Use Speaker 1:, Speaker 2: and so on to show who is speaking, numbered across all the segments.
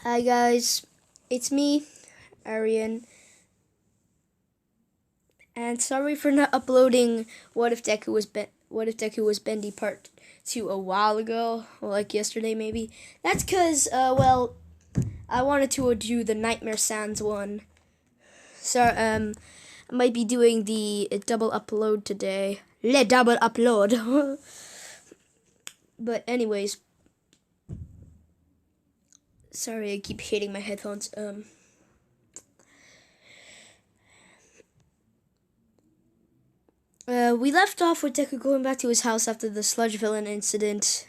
Speaker 1: Hi guys, it's me, Arian, and sorry for not uploading What if Deku was bendy part 2 a while ago, or like yesterday maybe. That's cause I wanted to do the Nightmare Sands one. So I might be doing the double upload today. Le double upload. But anyways, sorry I keep hitting my headphones. We left off with Deku going back to his house after the sludge villain incident.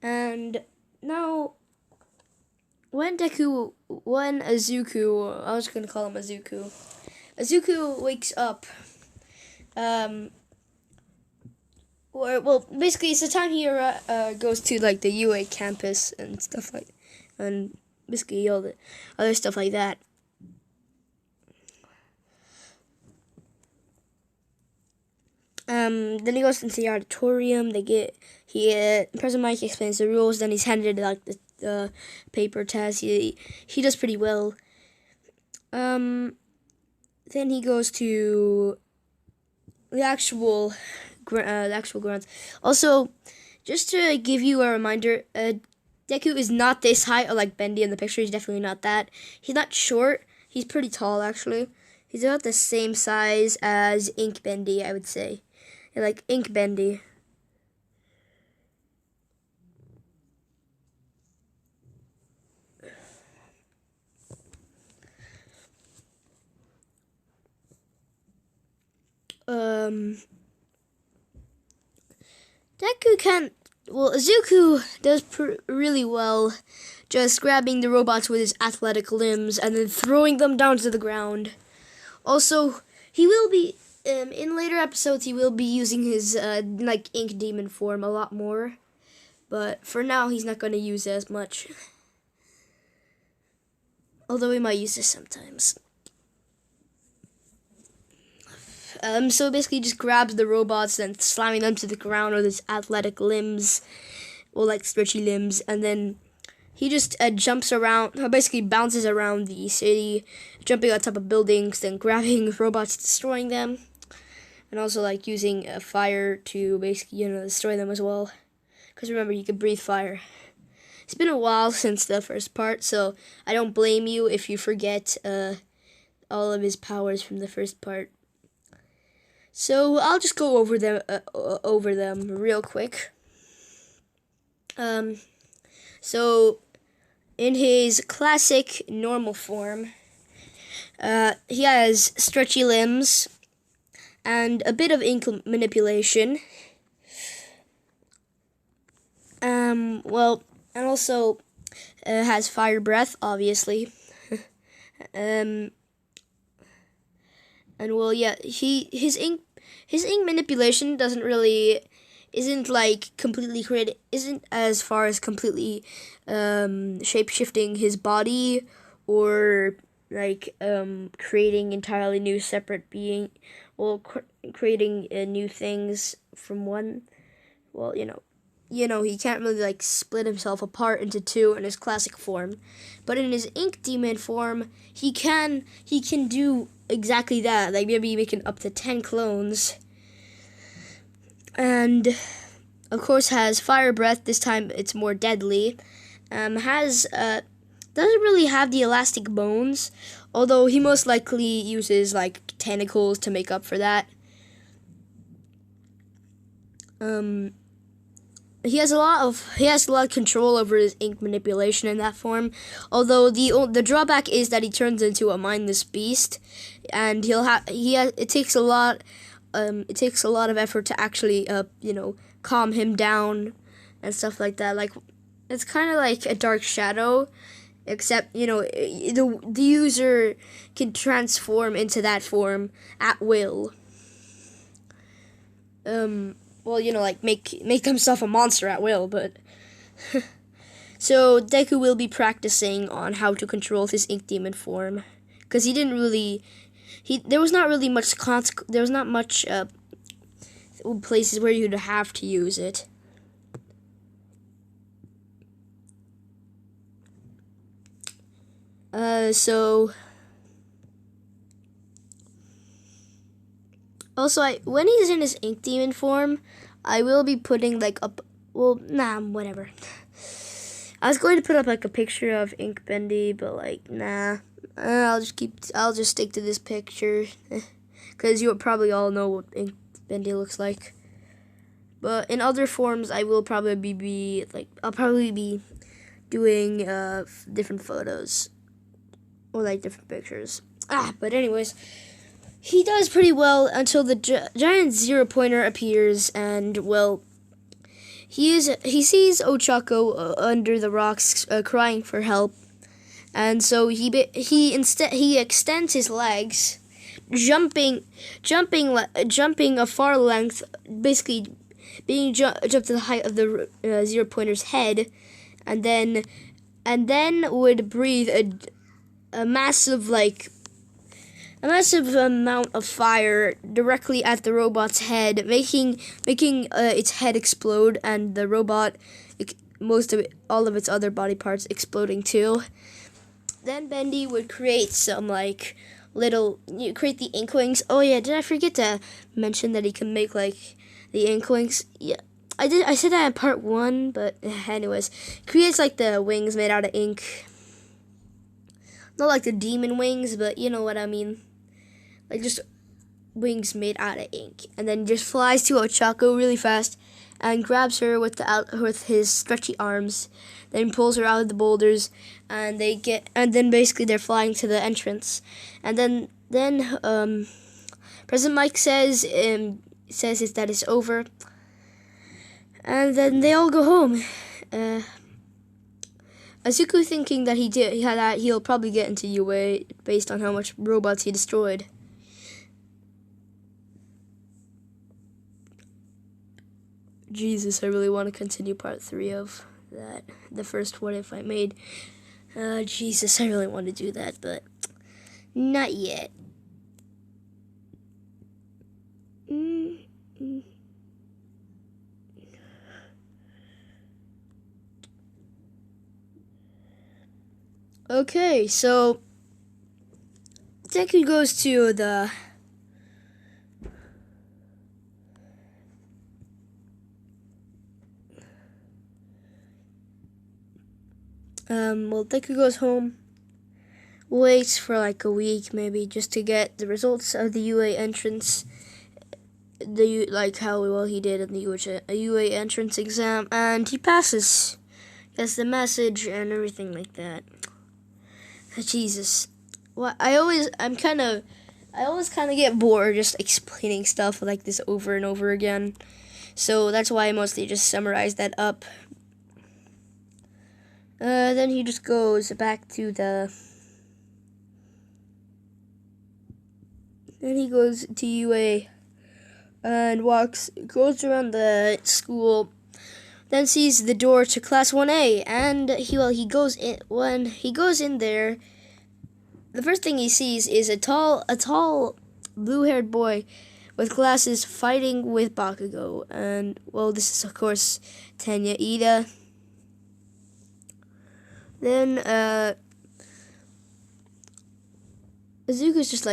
Speaker 1: And now, when Azuku, I was going to call him Azuku wakes up, basically it's the time he goes to, like, the UA campus and stuff like, and basically all the other stuff like that. Then he goes into the auditorium. President Mike explains the rules. Then he's handed like the paper test. He does pretty well. Then he goes to the actual grounds. Also, just to give you a reminder, Deku is not this height or like Bendy in the picture. He's definitely not that. He's not short. He's pretty tall actually. He's about the same size as Ink Bendy, I would say. Like Ink Bendy. Izuku does really well just grabbing the robots with his athletic limbs and then throwing them down to the ground. Also, he will be, in later episodes, he will be using his, like, Ink Demon form a lot more. But for now, he's not going to use it as much. Although he might use this sometimes. So basically just grabs the robots and slamming them to the ground with his athletic limbs, or like stretchy limbs, and then he just jumps around, basically bounces around the city, jumping on top of buildings, then grabbing robots, destroying them, and also like using fire to basically, destroy them as well. Because remember, you can breathe fire. It's been a while since the first part, so I don't blame you if you forget all of his powers from the first part. So I'll just go over them real quick. So in his classic normal form, he has stretchy limbs and a bit of ink manipulation. And also has fire breath, obviously. And his ink manipulation isn't as far as completely shape shifting his body or like creating entirely new separate being, creating new things from one. He can't really like split himself apart into two in his classic form, but in his Ink Demon form, he can do exactly that. Like maybe making up to 10 clones, and of course has fire breath. This time it's more deadly. Doesn't really have the elastic bones, although he most likely uses like tentacles to make up for that. He has a lot of control over his ink manipulation in that form. Although the drawback is that he turns into a mindless beast, and it takes a lot of effort to actually calm him down and stuff like that. Like it's kind of like a dark shadow, except the user can transform into that form at will. Make himself a monster at will, but so Deku will be practicing on how to control his Ink Demon form, because there was not much places where you'd have to use it. So also, when he's in his ink demon form, I will be putting like up. Well, nah, whatever. I was going to put up like a picture of Ink Bendy, but like, nah. I'll just stick to this picture, because you probably all know what Ink Bendy looks like. But in other forms, I will probably be I'll probably be doing different photos or like different pictures. But anyways, he does pretty well until the giant 0-pointer appears, and well, he sees Ochako under the rocks crying for help, and so he extends his legs, jumping a far length, basically being jumped to the height of the 0-pointer's head, and then would breathe a massive amount of fire directly at the robot's head, making its head explode, and the robot, all of its other body parts exploding too. Then Bendy would create some create the Inkwings. Oh yeah, did I forget to mention that he can make the Inkwings? Yeah, I said that in part 1, but anyways, creates the wings made out of ink. Not like the demon wings, but you know what I mean. Just wings made out of ink, and then just flies to Ochako really fast and grabs her with his stretchy arms, then pulls her out of the boulders, and then basically they're flying to the entrance, and then President Mike says that it's over, and then they all go home. Azuku, thinking that he'll probably get into UA based on how much robots he destroyed. Jesus, I really want to continue part 3 of that. The first What If I made. Jesus, I really want to do that, but not yet. Okay, so Deku goes to the Deku goes home, waits for a week maybe just to get the results of the UA entrance, how well he did in the UA entrance exam, and he passes. Gets the message and everything like that. Jesus, well, I always kind of get bored just explaining stuff like this over and over again, so that's why I mostly just summarize that up. Then he just goes back to Then he goes to UA and goes around the school, then sees the door to Class 1A, and he goes in. When he goes in there, the first thing he sees is a tall blue-haired boy with glasses fighting with Bakugo, and well, this is of course Tenya Ida. Then Azuka's just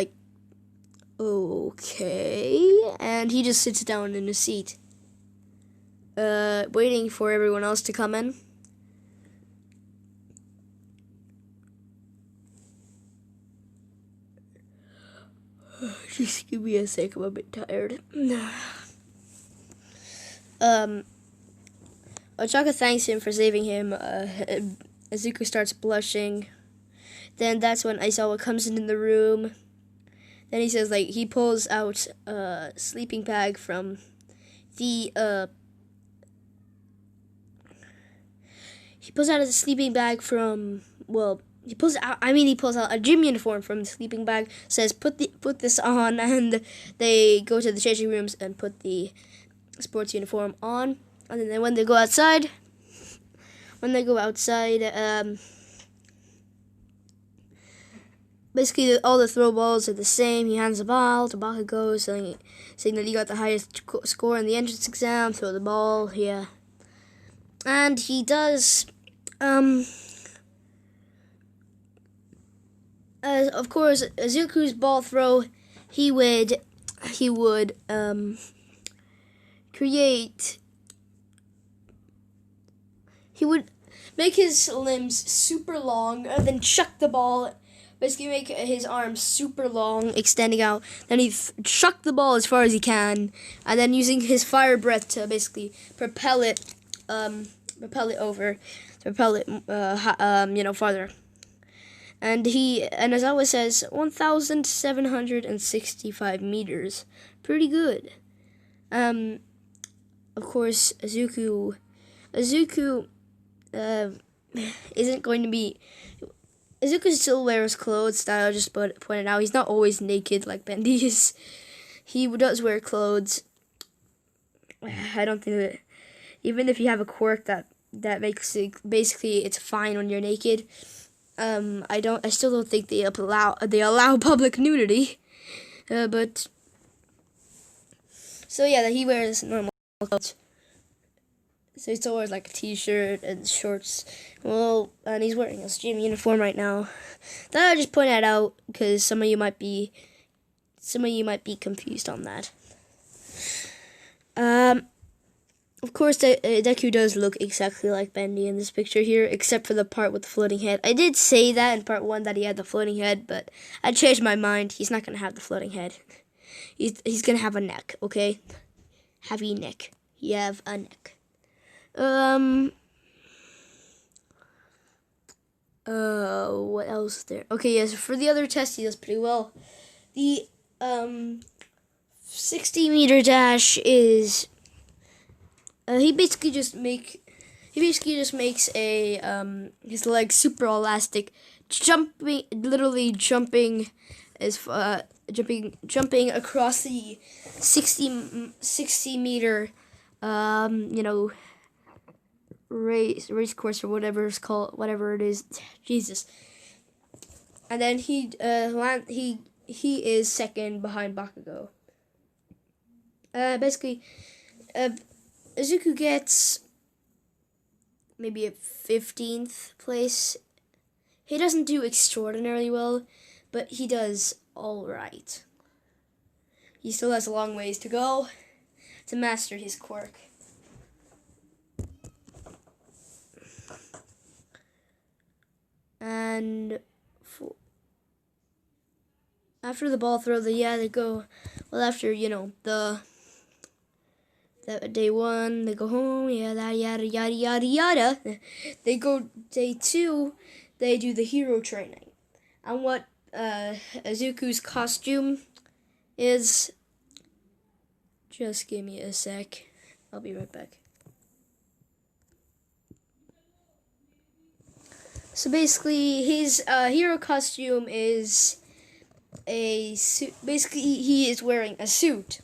Speaker 1: okay, and he just sits down in his seat, waiting for everyone else to come in. Just give me a sec, I'm a bit tired. Ochako thanks him for saving him. Azuka starts blushing. Then that's when Aizawa comes in the room. Then he says, he pulls out a sleeping bag from the, he pulls out a gym uniform from the sleeping bag, says, put this on, and they go to the changing rooms and put the sports uniform on. And then when they go outside, basically all the throw balls are the same. He hands the ball to Bakugo, saying that he got the highest score in the entrance exam. Throw the ball, yeah. And he does, Of course, Zuku's ball throw, he would create. He would make his limbs super long and then chuck the ball. Basically, make his arms super long, extending out. Then he chuck the ball as far as he can, and then using his fire breath to basically propel it farther. And as always says, 1,765 meters, pretty good. Of course, Zuku isn't going to be. Zuku still wears clothes that I just pointed out. He's not always naked like Bendy is. He does wear clothes. I don't think that even if you have a quirk that makes it, basically it's fine when you're naked. I still don't think they allow public nudity. But so yeah, that he wears normal clothes. So he still wears like a t-shirt and shorts. Well, and he's wearing his gym uniform right now. That I just point that out because some of you might be confused on that. Of course, Deku does look exactly like Bendy in this picture here, except for the part with the floating head. I did say that in part 1 that he had the floating head, but I changed my mind. He's not gonna have the floating head. He's gonna have a neck, okay? Heavy neck. You have a neck. What else is there? Okay, yes, for the other test, he does pretty well. The 60-meter dash is he basically just makes a his legs super elastic, literally jumping across the 60 meter race course or whatever it's called, whatever it is. Jesus. And then he is second behind Bakugo. Basically, Izuku gets maybe a 15th place. He doesn't do extraordinarily well, but he does all right. He still has a long ways to go to master his quirk. And after the ball throw, they go. Well, after the day 1, they go home. Yeah, that yada yada yada yada. They go day 2. They do the hero training, and what Izuku's costume is. Just give me a sec. I'll be right back. So basically, his hero costume is a suit. Basically, he is wearing a suit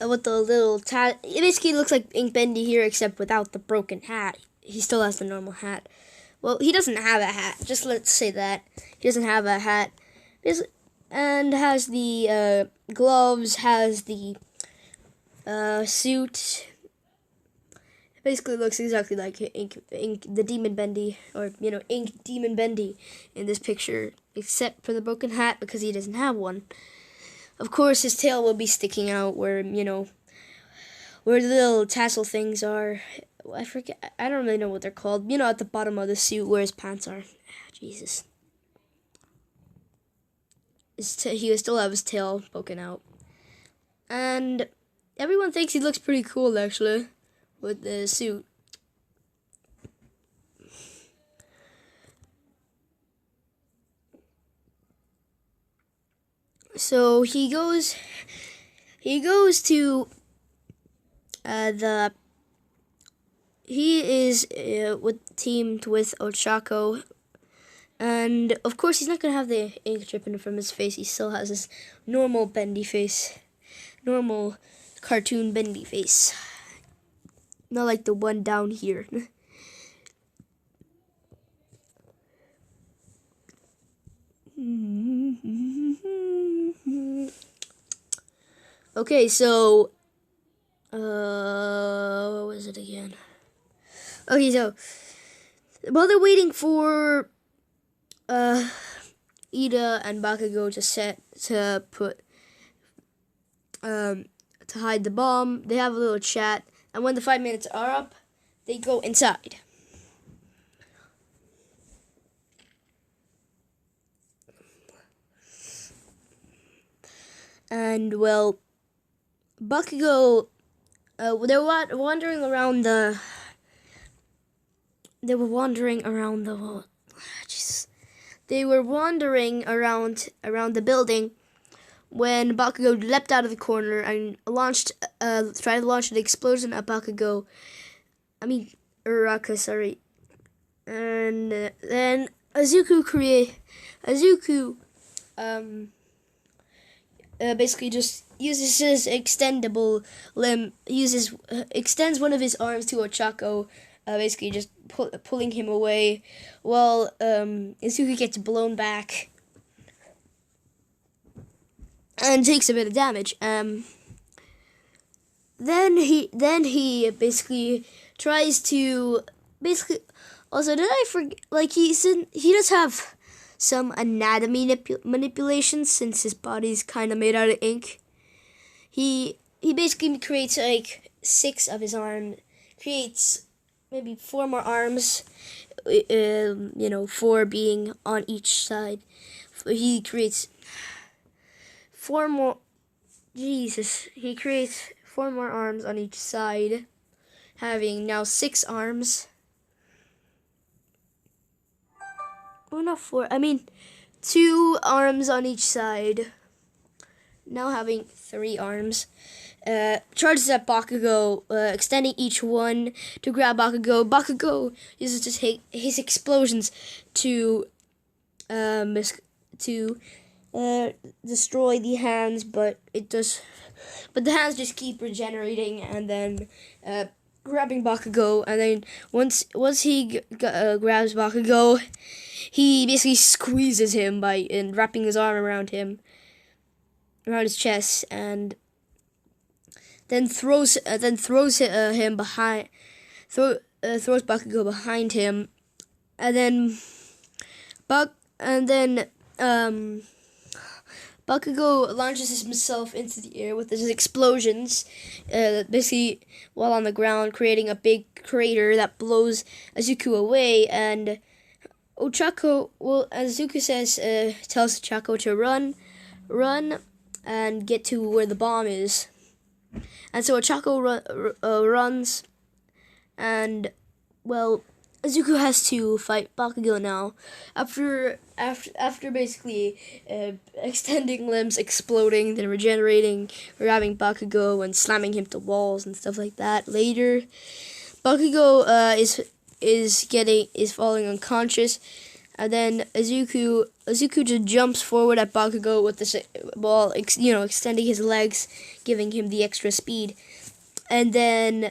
Speaker 1: with the little tat. It basically looks like Ink Bendy here, except without the broken hat. He still has the normal hat. Well, he doesn't have a hat. Just let's say that he doesn't have a hat, and has the gloves. Has the suit. Basically looks exactly like Ink the Demon Bendy, or Ink Demon Bendy in this picture, except for the broken hat because he doesn't have one. Of course, his tail will be sticking out where where the little tassel things are. I forget. I don't really know what they're called. At the bottom of the suit where his pants are. Jesus. He will still have his tail poking out, and everyone thinks he looks pretty cool actually with the suit. So he goes to he is teamed with Ochako, and of course he's not gonna have the ink dripping from his face. He still has his normal bendy face, normal cartoon bendy face, not like the one down here. Okay, so what was it again? Okay, so while they're waiting for uh, Ida and Bakugo to hide the bomb. They have a little chat, and when the 5 minutes are up, they go inside. And well, Bakugo, they were wandering around the. They were wandering around the. Jesus. They were wandering around the building when Bakugo leapt out of the corner and tried to launch an explosion at Bakugo. I mean, Uraraka, sorry. And then Azuku basically just uses his extendable limb, extends one of his arms to Ochako, basically just pulling him away, while Azuki gets blown back and takes a bit of damage. Then he basically tries to also, did I forget? Like he does have some anatomy manipulations since his body's kind of made out of ink. He basically creates like 6 of his arms, creates maybe 4 more arms, 4 being on each side. He creates 4 more. Jesus, he creates 4 more arms on each side, having now 6 arms. Well, not 4. I mean, 2 arms on each side. Now having 3 arms. Charges at Bakugo, extending each one to grab Bakugo. Bakugo uses to take his explosions to destroy the hands, but the hands just keep regenerating, and then grabbing Bakugo, and then once he grabs Bakugo, he basically squeezes him by wrapping his arm around his chest, and then throws him behind, throws Bakugo behind him, and then Bakugo launches himself into the air with his explosions, basically while on the ground, creating a big crater that blows Azuku away. And Azuku tells Ochako to run, and get to where the bomb is. And so Ochako runs, and well, Azuku has to fight Bakugo now. After basically extending limbs, exploding, then regenerating, grabbing Bakugo and slamming him to walls and stuff like that. Later, Bakugo is falling unconscious, and then Azuku just jumps forward at Bakugo with while extending his legs, giving him the extra speed, and then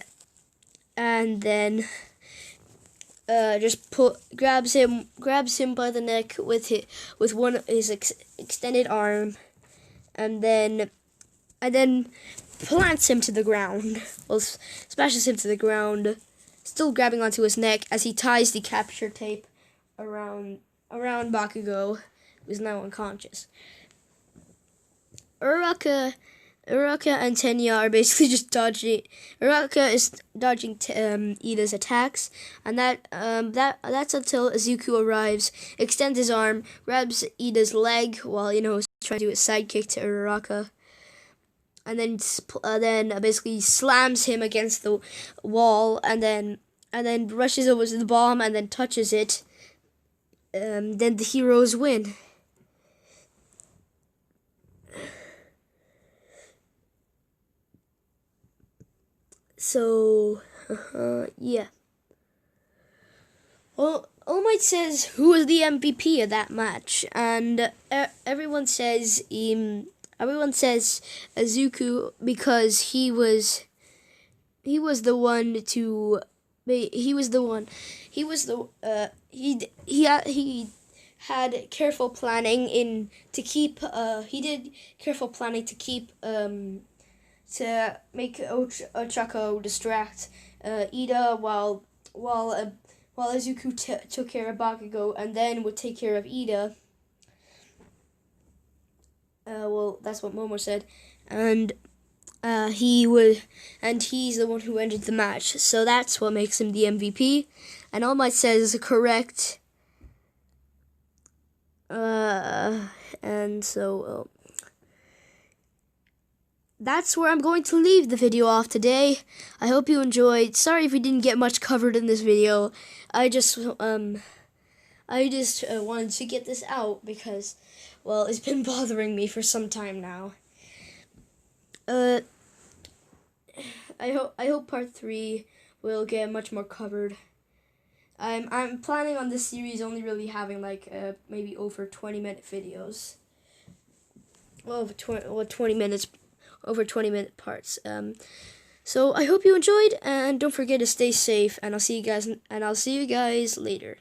Speaker 1: just grabs him by the neck with one of his extended arm, and then plants him to the ground. Well, smashes him to the ground, still grabbing onto his neck as he ties the capture tape around Bakugo, who is now unconscious. Uraraka and Tenya are basically just dodging. Uraraka is dodging Ida's attacks, and that's until Azuku arrives, extends his arm, grabs Ida's leg while trying to do a sidekick to Uraraka, and then basically slams him against the wall, and then rushes over to the bomb and then touches it. Then the heroes win. So, yeah. Well, All Might says who was the MVP of that match, and everyone says Azuku, because he was the one to. He had careful planning he did careful planning to keep to make Ochako distract Ida while while Izuku took care of Bakugo and then would take care of Ida. Well, that's what Momo said, and he's the one who ended the match. So that's what makes him the MVP. And All Might says is correct. And so that's where I'm going to leave the video off today. I hope you enjoyed. Sorry if we didn't get much covered in this video. I just wanted to get this out because, well, it's been bothering me for some time now. I hope part 3 will get much more covered. I'm planning on this series only really having like maybe over 20-minute videos. Well, 20 minutes, over 20-minute parts. So I hope you enjoyed, and don't forget to stay safe. And I'll see you guys later.